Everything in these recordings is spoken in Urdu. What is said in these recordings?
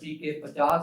PK 50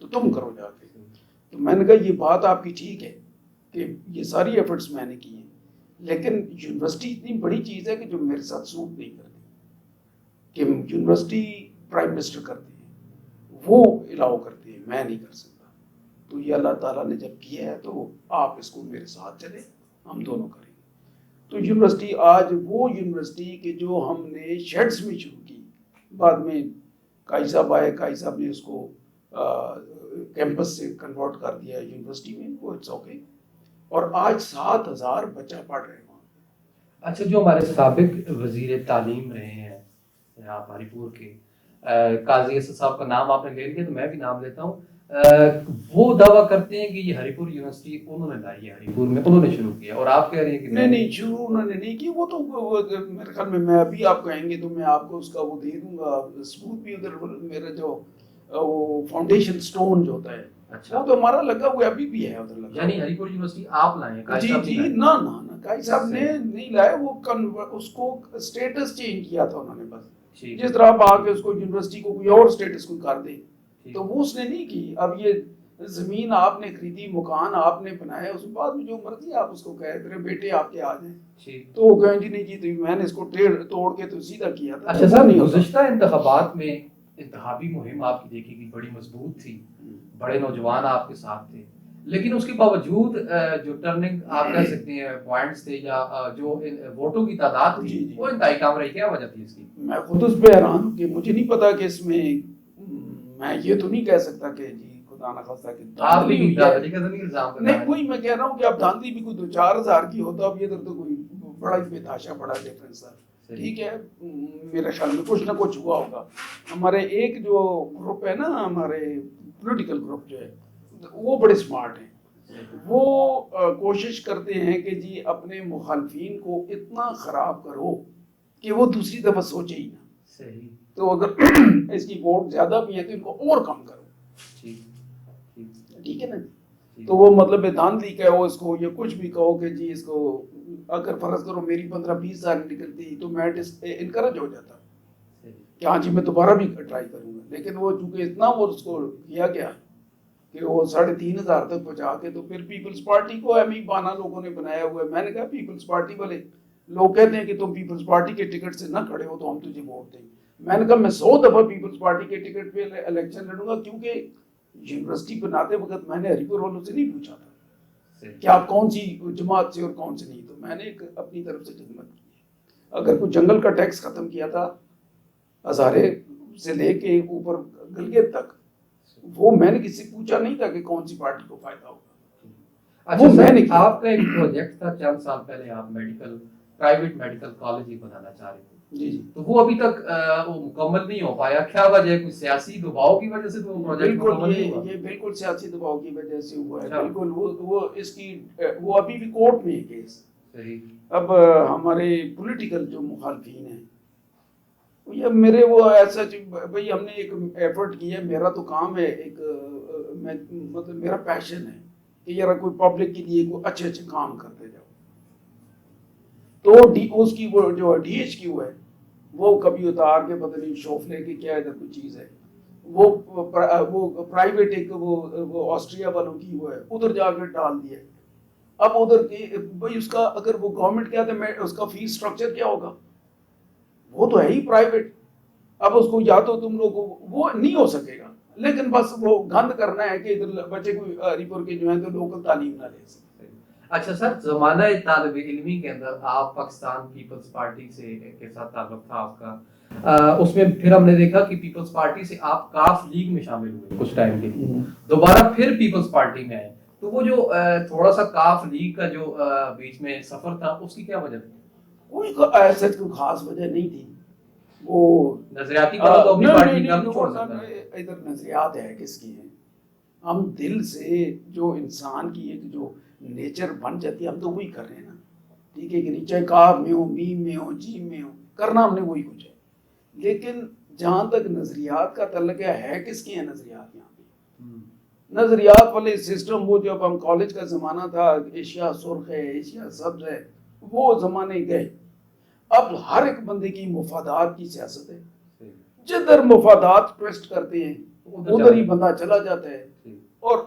تو تم کرو جا کے. تو میں نے کہا یہ بات آپ کی ٹھیک ہے کہ یہ ساری ایفرٹس میں نے کی ہیں, لیکن یونیورسٹی اتنی بڑی چیز ہے کہ جو میرے ساتھ سوٹ نہیں کرتی, کہ یونیورسٹی پرائم منسٹر کرتے ہیں, وہ الاؤ کرتے ہیں, میں نہیں کر سکتا. تو یہ اللہ تعالیٰ نے جب کیا ہے تو آپ اس کو میرے ساتھ چلیں, ہم دونوں کریں گے. تو یونیورسٹی آج وہ یونیورسٹی کہ جو ہم نے شیڈس میں شروع کی, بعد میں قائی صاحب آئے, قائی صاحب نے اس کو کیمپس سے کنورٹ کر دیا یونیورسٹی میں, وہ اٹس اوکے. اور آج 7,000 بچہ پڑھ رہے ہیں وہاں. اچھا, جو ہمارے سابق وزیر تعلیم رہے ہیں یہاں ہری پور کے, قاضی اسد صاحب کا نام آپ نے لے لیا تو میں بھی نام لیتا ہوں, وہ دعویٰ کرتے ہیں کہ یہ ہری پور یونیورسٹی انہوں نے لائی ہے, ہری پور میں انہوں نے شروع کیا, اور آپ کہہ رہے ہیں کہ نہیں شروع انہوں نے نہیں کی. وہ تو میرے خیال میں ابھی آپ کہیں گے تو میں آپ کو اس کا وہ دے دوں گا ثبوت بھی. ادھر میرا جو وہ فاؤنڈیشن سٹون جو ہوتا ہے, اچھا, وہ تو ہمارا لگا ہوا ابھی بھی ہے ادھر لگا. یعنی ہری پور یونیورسٹی آپ لائے ہیں؟ جی نہ قائی صاحب نے نہیں لائے, وہ اس کو اسٹیٹس چینج کیا تھا انہوں نے بس. جس طرح آپ آ کے اس کو یونیورسٹی کو کوئی اور اسٹیٹس کو کر دیں, تو وہ اس نے نہیں کی. اب یہ زمین آپ نے خریدی, مکان آپ نے بنایا, اس کے بعد میں جو مرضی آپ اس کو کہے, تیرے بیٹے آپ کے آ جائیں, تو وہ کہیں جی نہیں جی تو میں نے اس کو توڑ کے تو سیدھا کیا تھا. اچھا سر, گزشتہ انتخابات میں انتخابی مہم آپ کی دیکھی گئی بڑی مضبوط تھی, بڑے نوجوان آپ کے ساتھ تھے, لیکن اس کے باوجود جو ٹرننگ آپ کہہ سکتے ہیں پوائنٹس تھے یا جو ووٹوں کی تعداد تھی وہ انتہائی کم رہی, کیا وجہ تھی اس کی؟ میں خود اس پہ حیران ہوں کہ مجھے نہیں پتا کہ اس میں, میں یہ تو نہیں کہہ سکتا کہ جی خدا نہ خواستہ کہ آپ بھی نہیں, کوئی میں کہہ رہا ہوں کہ اب دھاندلی بھی کوئی 2-4 ہزار کی ہوتا, اب یہ تو کوئی بڑا ہی بتاشا بڑا ڈفرینس تھا. ٹھیک ہے, میرے خیال میں کچھ نہ کچھ ہوا ہوگا. ہمارے ایک جو گروپ ہے نا, ہمارے پولیٹیکل گروپ جو ہے, وہ بڑے اسمارٹ ہیں. وہ کوشش کرتے ہیں کہ جی اپنے مخالفین کو اتنا خراب کرو کہ وہ دوسری دفعہ سوچے ہی نہ. صحیح. تو اگر اس کی ووٹ زیادہ بھی ہیں تو ان کو اور کم کرو. ٹھیک ہے نا. تو وہ مطلب دھاندلی کہو اس کو, یا کچھ بھی کہو کہ جی اس کو, اگر فرض کرو میری 15-20 ہزار نکلتی تو میں انکریج ہو جاتا کہ ہاں جی میں دوبارہ بھی ٹرائی کروں گا. لیکن وہ چونکہ اتنا وہ اس کو کیا گیا کہ وہ 3,500 تک پہنچا کے, تو پھر پیپلز پارٹی کو ایم ای بانا لوگوں نے بنایا ہوا ہے. میں نے کہا پیپلز پارٹی والے لوگ کہتے ہیں کہ تم پیپلز پارٹی کے ٹکٹ سے نہ کھڑے ہو تو ہم تجھے ووٹ دیں گے. میں نے کہا میں 100 دفعہ پیپلز پارٹی کے ٹکٹ پہ الیکشن لڑوں گا, کیونکہ یونیورسٹی بناتے وقت میں نے ہری پور والوں سے نہیں پوچھا تھا کہ آپ کون سی جماعت سے اور کون سے نہیں. تو میں نے ایک اپنی طرف سے خدمت کی ہے. اگر کوئی جنگل کا ٹیکس ختم کیا تھا ہزارے سے لے کے اوپر گلگت تک, وہ میں نے کسی سے پوچھا نہیں تھا کہ کون سی پارٹی کو فائدہ ہوگا. اچھا سر, آپ کا ایک پروجیکٹ تھا چند سال پہلے, آپ پرائیویٹ میڈیکل کالج ہی بنانا چاہ رہے تھے. جی جی, تو وہ ابھی تک وہ مکمل نہیں ہو پایا, کیا وجہ ہے؟ کوئی سیاسی دباؤ کی وجہ سے تو پروجیکٹ مکمل نہیں ہوا؟ یہ بالکل سیاسی دباؤ کی وجہ سے ہوا ہے. بالکل وہ اس کی وہ ابھی بھی کورٹ میں ہے کیس. اب ہمارے پولیٹیکل جو مخالفین ہیں یہ میرے وہ ایسا بھائی ہم نے ایک ایفرٹ کی ہے, میرا تو کام ہے, ایک مطلب میرا پیشن ہے کہ یار کوئی پبلک کے لیے کوئی اچھے کام کرتے جاؤ. تو اس کی وہ جو ڈی ایچ کیو ہے وہ کبھی اتار کے پتہ نہیں شوف لے کے کیا ادھر کوئی چیز ہے, وہ پرائیویٹ ایک وہ آسٹریا والوں کی وہ ہے, ادھر جا کے ڈال دیا. اب ادھر کی بھائی اس کا اگر وہ گورنمنٹ کیا تو اس کا فیس سٹرکچر کیا ہوگا, وہ تو ہے ہی پرائیویٹ. اب اس کو یا تو تم لوگ وہ نہیں ہو سکے گا, لیکن بس وہ گند کرنا ہے کہ ادھر بچے کوئی ہری پور کے جو ہیں تو لوکل تعلیم نہ لے سکتے. اچھا سر, زمانہ طالب علمی کے اندر آپ پاکستان پیپلز پارٹی سے کے ساتھ تعلق تھا آپ کا, اس میں پھر ہم نے دیکھا کہ پیپلز پارٹی سے آپ کاف لیگ میں شامل ہوئے کچھ ٹائم کے لیے, دوبارہ پھر پیپلز پارٹی میں آئے. تو وہ جو تھوڑا سا کاف لیگ کا جو بیچ میں سفر تھا اس کی کیا وجہ تھی؟ کوئی ایسا کوئی خاص وجہ نہیں تھی. وہ نظریاتی تو اپنی پارٹی کا نہیں چھوڑ سکتا. ادھر نظریات ہے کس کی ہیں, ہم دل سے جو انسان کی ایک جو نیچر بن جاتی ہے ہم تو وہی کر رہے ہیں نا. ٹھیک ہے کہ نہیں, چاہے کاف میں ہو, میم میں ہو, جیم میں ہو, کرنا ہم نے وہی کچھ ہے. لیکن جہاں تک نظریات کا تعلق ہے کس کی ہیں نظریات یہاں پہ؟ نظریات والے سسٹم وہ جب ہم کالج کا زمانہ تھا, ایشیا سرخ ہے, ایشیا سبز ہے, وہ زمانے گئے. اب ہر ایک بندے کی مفادات کی سیاست ہے, جدھر مفادات ٹویسٹ کرتے ہیں ادھر ہی بندہ چلا جاتا ہے. اور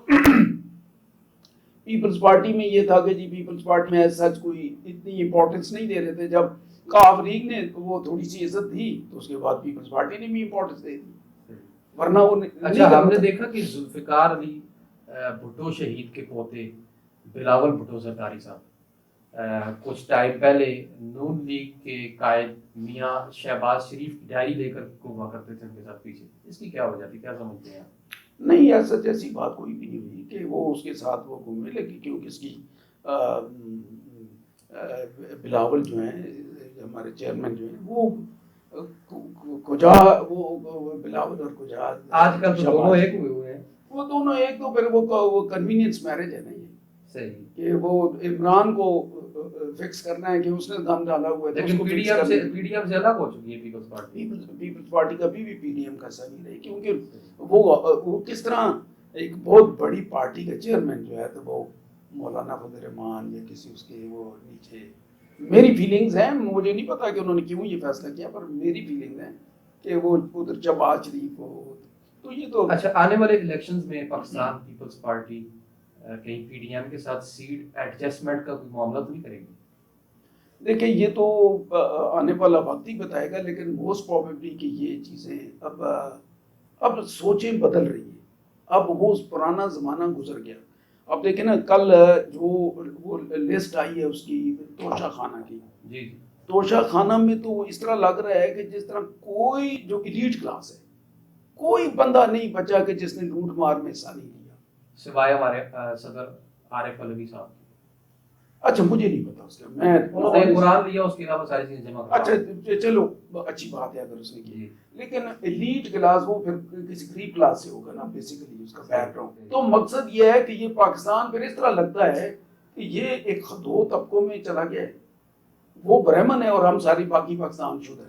پیپلز پارٹی میں یہ تھا کہ جی پیپلز پارٹی میں سچ کوئی اتنی امپورٹنس نہیں دے رہے تھے. جب کاف لیگ نے وہ تھوڑی سی عزت دی تو اس کے بعد پیپلز پارٹی نے بھی امپورٹنس دے دی, ورنہ وہ اچھا ہم نے دیکھا کہ ذوالفقار علی بھٹو شہید کے پوتے بلاول بھٹو زرداری صاحب کچھ ٹائم پہلے نون لیگ کے قائد میاں شہباز شریف کی ڈائری لے کر گھوما کرتے تھے ان کے ساتھ پیچھے, اس کی کیا وجہ تھی, کیا سمجھتے ہیں آپ؟ نہیں ایسا جیسی بات کوئی بھی نہیں ہوئی کہ وہ اس کے ساتھ وہ گھومنے لگی, کیونکہ اس کی بلاول جو ہیں ہمارے چیئرمین جو ہیں وہ کجا وہ بلاول اور کجا آج کل تو دونوں ایک ہوئے ہیں, وہ دونوں ایک, تو پھر وہ کنوینئنس میرج ہے نا یہ صحیح کہ وہ عمران کو فکس کرنا ہے کہ اس نے دم ڈالا ہوا ہے. لیکن پی ڈی ایم سے الگ ہو چکی ہے پیپلز پارٹی. پیپلز پارٹی کبھی بھی پی ڈی ایم کا صحیح رہی, کیونکہ وہ کس طرح ایک بہت بڑی پارٹی کا چیئرمین جو ہے تو وہ مولانا فضل الرحمان یا کسی اس کے وہ نیچے, میری فیلنگز ہیں, مجھے نہیں پتا کہ انہوں نے کیوں یہ فیصلہ کیا, پر میری فیلنگ ہے کہ وہ ادھر شہباز شریف ہو تو یہ تو. اچھا آنے والے الیکشنز میں پاکستان پیپلز پارٹی کہیں پی ڈی ایم کے ساتھ سیٹ ایڈجسٹمنٹ کا کوئی معاملہ تو نہیں کرے گی؟ دیکھیں یہ تو آنے والا وقت ہی بتائے گا, لیکن موسٹ پروبیبلی کہ یہ چیزیں اب سوچیں بدل رہی ہیں, اب وہ پرانا زمانہ گزر گیا. اب دیکھیں نا کل جو وہ لسٹ آئی ہے اس کی توشہ خانہ کی, جی توشہ خانہ میں تو اس طرح لگ رہا ہے کہ جس طرح کوئی جو ایلیٹ کلاس ہے کوئی بندہ نہیں بچا کہ جس نے لوٹ مار میں حصہ نہیں لیا, سوائے ہمارے صدر عارف علوی صاحب. اچھا مجھے نہیں پتا اس کا, میں انہوں نے قرآن لیا, اس کے علاوہ ساری چیزیں جمع کرا. اچھا چلو اچھی بات ہے اگر اس نے کی, لیکن ایلیٹ کلاس وہ پھر کسی غریب کلاس سے ہوگا نا بیسیکلی اس کا بیک گراؤنڈ. تو مقصد یہ ہے کہ یہ پاکستان پھر اس طرح لگتا ہے کہ یہ ایک دو طبقوں میں چلا گیا ہے, وہ برہمن ہے اور ہم ساری باقی پاکستان شدہ ہے.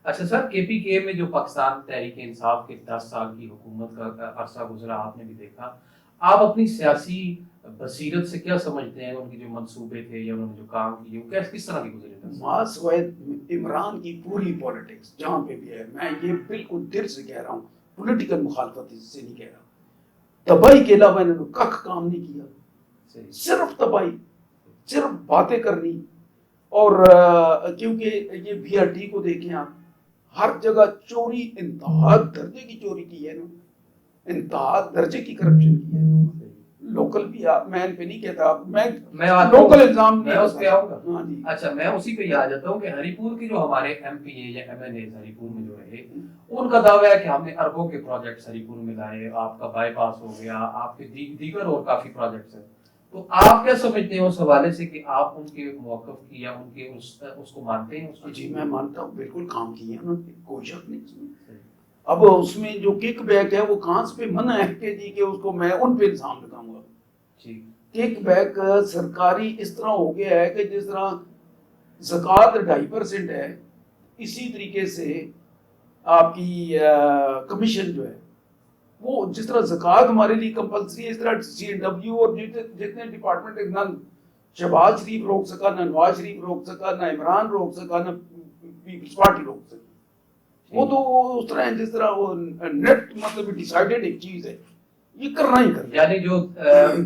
اچھا سر, کے پی کے میں جو پاکستان تحریک انصاف کے 10 سال کی حکومت کا عرصہ گزرا آپ نے بھی دیکھا, آپ اپنی سیاسی بصیرت سے کیا سمجھتے ہیں ان کے جو منصوبے تھے یا انہوں نے جو کام کیے وہ کس طرح کی گزرے تھے؟ ماس وحید عمران کی پوری پولیٹکس جہاں پہ بھی ہے, میں یہ بالکل دل سے کہہ رہا ہوں, پولیٹیکل مخالفت سے نہیں کہہ رہا, تباہی کے علاوہ انہوں نے کخ کام نہیں کیا, صرف تباہی, صرف باتیں کرنی. اور کیونکہ یہ بی آر ٹی کو دیکھیں آپ, ہر جگہ چوری, انتہا درجے کی چوری کی ہے, انتہا درجے کی کرپشن کی ہے. لوکل بھی میں ان پہ نہیں کہتا, میں لوکل الزام میں اس پہ آؤں گا. ہاں جی اچھا میں اسی پہ یہ آ جاتا ہوں کہ ہری پور کے جو ہمارے ایم پی اے یا ایم این اے ہری پور میں جو رہے, ان کا دعویٰ ہے کہ ہم نے اربوں کے پروجیکٹس ہری پور میں لائے, آپ کا بائی پاس ہو گیا, آپ کے دیگر اور کافی پروجیکٹس ہیں. تو آپ کیا سمجھتے ہیں اس حوالے سے کہ آپ ان کے موقف کی یا ان کے اس کو مانتے ہیں؟ جی میں مانتا ہوں, بالکل کام کیے ہیں انہوں نے, کوئی شک نہیں اس میں. اب اس میں جو کک بیک ہے وہ کہاں سے پہ منع ہے کہ جی کہ اس کو میں ان پہ الزام لگاؤں گا. کک بیک سرکاری اس طرح ہو گیا ہے کہ جس طرح زکوٰۃ 2.5% ہے, اسی طریقے سے آپ کی کمیشن جو ہے وہ جس طرح زکوٰۃ ہمارے لیے کمپلسری ہے, اس طرح سی این ڈبلیو اور جتنے ڈپارٹمنٹ, نہ شہباز شریف روک سکا, نہ نواز شریف روک سکا, نہ عمران روک سکا, نہ پیپلز پارٹی روک سکا. وہ تو اس طرح ہے جس طرح وہ نیٹ مطلب ڈیسائیڈڈ ایک چیز ہے, یہ کرنا ہی کرنا, یعنی جو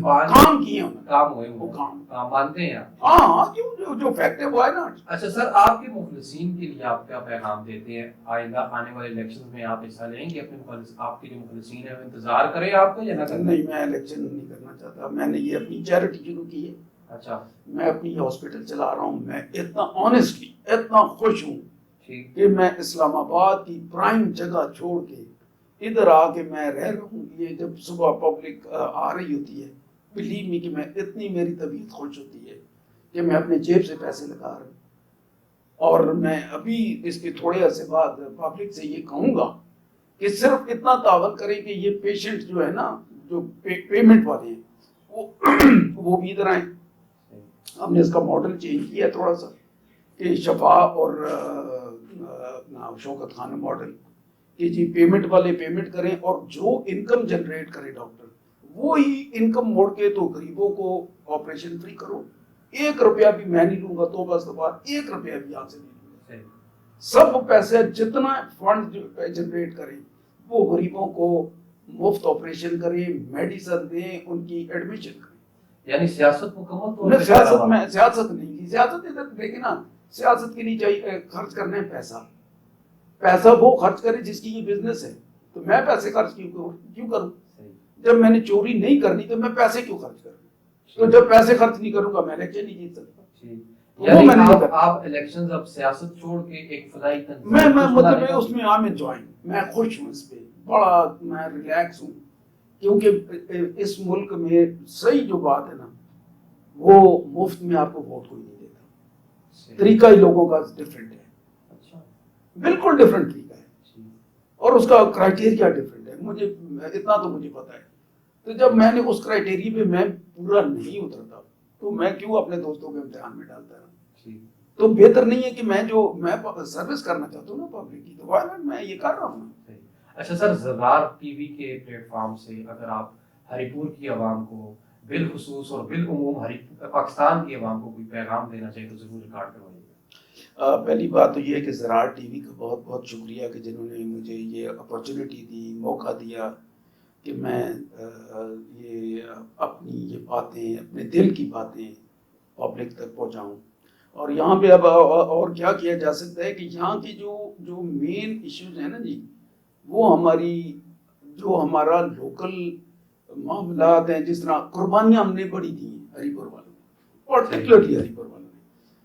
کام کیے ہیں, کام ہوئے وہ کام مانتے ہیں. ہاں جو فیکٹ ہے وہ ہے نا. اچھا سر, آپ کے مخلصین کے لیے آپ کیا پیغام دیتے ہیں؟ آئندہ آنے والے الیکشن میں آپ حصہ لیں گے؟ اپنے آپ کے جو مخلصین ہیں وہ انتظار کریں آپ کا یا نہ کریں؟ نہیں, میں الیکشن نہیں کرنا چاہتا. میں نے یہ اپنی چیریٹی شروع کی ہے. اچھا, میں اپنی ہاسپٹل چلا رہا ہوں. میں اتنا آنیسٹلی اتنا خوش ہوں کہ میں اسلام آباد کی پرائم جگہ چھوڑ کے ادھر آ کے میں رہ رہا ہوں. یہ جب صبح پبلک آ رہی ہوتی ہے, بلیو می کہ میں اتنی میری طبیعت خوش ہوتی ہے کہ میں اپنے جیب سے پیسے لگا رہا ہوں. اور میں ابھی اس کے تھوڑے عرصے بعد پبلک سے یہ کہوں گا کہ صرف اتنا تعاون کریں کہ یہ پیشنٹ جو ہے نا, جو پیمنٹ والے ہیں وہ بھی ادھر آئیں. ہم نے اس کا ماڈل چینج کیا تھوڑا سا کہ شفا اور شوکت خانہ ماڈل کہ جی پیمنٹ والے پیمنٹ کریں, اور جو انکم جنریٹ کرے ڈاکٹر وہی انکم موڑ کے تو غریبوں کو آپریشن فری کرو. 1 روپیہ بھی میں نہیں لوں گا, تو بس 1 روپیہ بھی آپ سے نہیں لوں گا. سب پیسے جتنا فنڈ جنریٹ کریں وہ غریبوں کو مفت آپریشن کریں, میڈیسن دیں, ان کی ایڈمیشن کریں. یعنی سیاست مکمل طور میں پہ سیاست نہیں کی, سیاست ادھر دیکھیں نا, سیاست کے لیے چاہیے خرچ کرنا ہے پیسہ. پیسہ وہ خرچ کرے جس کی یہ بزنس ہے. تو میں پیسے خرچ کیوں کروں؟ جب میں نے چوری نہیں کرنی تو میں پیسے کیوں خرچ کروں؟ تو جب پیسے خرچ نہیں کروں گا میں الیکشن نہیں جیت سکتا. یعنی آپ الیکشنز اب سیاست چھوڑ کے ایک فلاحی تنظیم میں مطلب اس میں آئی انجوائنگ, میں خوش ہوں اس پہ, بڑا میں ریلیکس ہوں, کیونکہ اس ملک میں صحیح جو بات ہے نا وہ مفت میں آپ کو ووٹ کوئی نہیں دیتا. طریقہ ہی لوگوں کا ڈفرینٹ ہے, بالکل ڈفرینٹ طریقہ ہے, اور اس کا کرائٹیریا ڈفرینٹ ہے. مجھے اتنا تو مجھے پتا ہے. تو جب میں نے اس کرائٹیریا پہ میں پورا نہیں اترتا تو میں کیوں اپنے دوستوں کے امتحان میں ڈالتا رہا؟ تو بہتر نہیں ہے کہ میں سروس کرنا چاہتا ہوں نا پبلک کی, تو میں یہ کر رہا ہوں. اچھا سر, زرار ٹی وی کے پلیٹ فارم سے اگر آپ ہری پور کی عوام کو بالخصوص اور بالعموم پاکستان کی عوام کو کوئی پیغام دینا چاہیے تو ضرور ریکارڈ کروائیے. پہلی بات تو یہ ہے کہ زرار ٹی وی کا بہت بہت شکریہ کہ جنہوں نے مجھے یہ اپرچونیٹی دی, موقع دیا کہ میں یہ اپنی یہ باتیں, اپنے دل کی باتیں پبلک تک پہنچاؤں. اور یہاں پہ اب اور کیا کیا جا سکتا ہے کہ یہاں کی جو مین ایشوز ہیں نا جی, وہ ہمارا لوکل معاملات ہیں. جس طرح قربانیاں ہم نے بڑی دی ہیں ہری پور والوں نے, پرٹیکولرلی ہری پور والوں نے.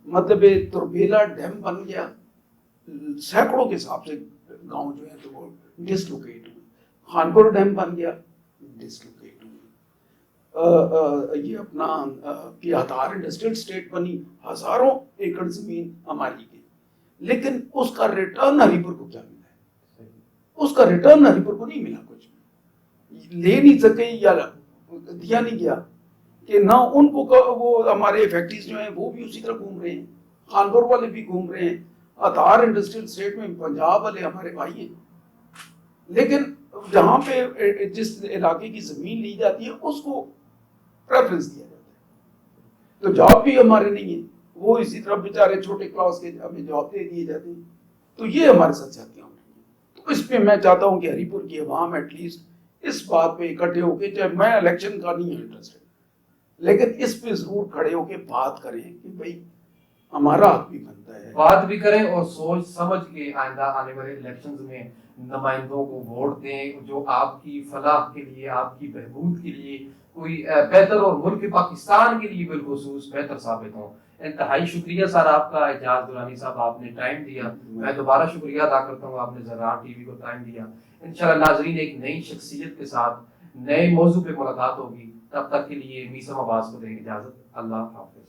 مطلب تربیلا ڈیم بن گیا, سینکڑوں کے حساب سے گاؤں جو ہیں تو وہ ڈسلوکیٹ ہوئے. خانپور ڈیم بن گیا, ڈسلوکیٹ ہوئے. یہ اپنا پیاتار انڈسٹریل اسٹیٹ بنی, ہزاروں ایکڑ زمین ہماری گئی, لیکن اس کا ریٹرن ہری پور کو کیا ملا ہے؟ اس کا ریٹرن ہری پور کو نہیں ملا, کچھ لے نہیں سکے یا دیا نہیں گیا. کہ نہ ان کو وہ ہمارے فیکٹریز جو ہیں وہ بھی اسی طرح گھوم رہے ہیں, خانپور والے بھی گھوم رہے ہیں, اتار انڈسٹریل اسٹیٹ میں پنجاب والے ہمارے بھائی ہیں. لیکن جہاں پہ جس علاقے کی زمین لی جاتی ہے اس کو پریفرنس دیا جاتا ہے. تو جاب بھی ہمارے نہیں ہیں, وہ اسی طرح بیچارے چھوٹے کلاس کے ہمیں جاب دے دیے جاتے ہیں. تو یہ ہمارے ساتھ ساتھیاں ہو رہی ہیں. تو اس پہ میں چاہتا ہوں کہ ہری پور کی عوام ایٹ لیسٹ اس بات پہ اکٹھے ہو کے, چاہے میں الیکشن کا نہیں ہے انٹرسٹ, لیکن اس پہ ضرور کھڑے ہو کے بات کریں کہ بھائی ہمارا حق بھی بنتا ہے. بات بھی کریں اور سوچ سمجھ کے آئندہ آنے والے الیکشنز میں نمائندوں کو ووٹ دیں جو آپ کی فلاح کے لیے, آپ کی بہبود کے لیے کوئی بہتر اور ملک پاکستان کے لیے بالخصوص بہتر ثابت ہوں. انتہائی شکریہ سر آپ کا, اعجاز درانی صاحب, آپ نے ٹائم دیا. میں دوبارہ شکریہ ادا کرتا ہوں, آپ نے زرار ٹی وی کو ٹائم دیا. انشاءاللہ ناظرین ایک نئی شخصیت کے ساتھ نئے موضوع پہ ملاقات ہوگی. تب تک کے لیے میسم عباس کو دیں اجازت. اللہ حافظ.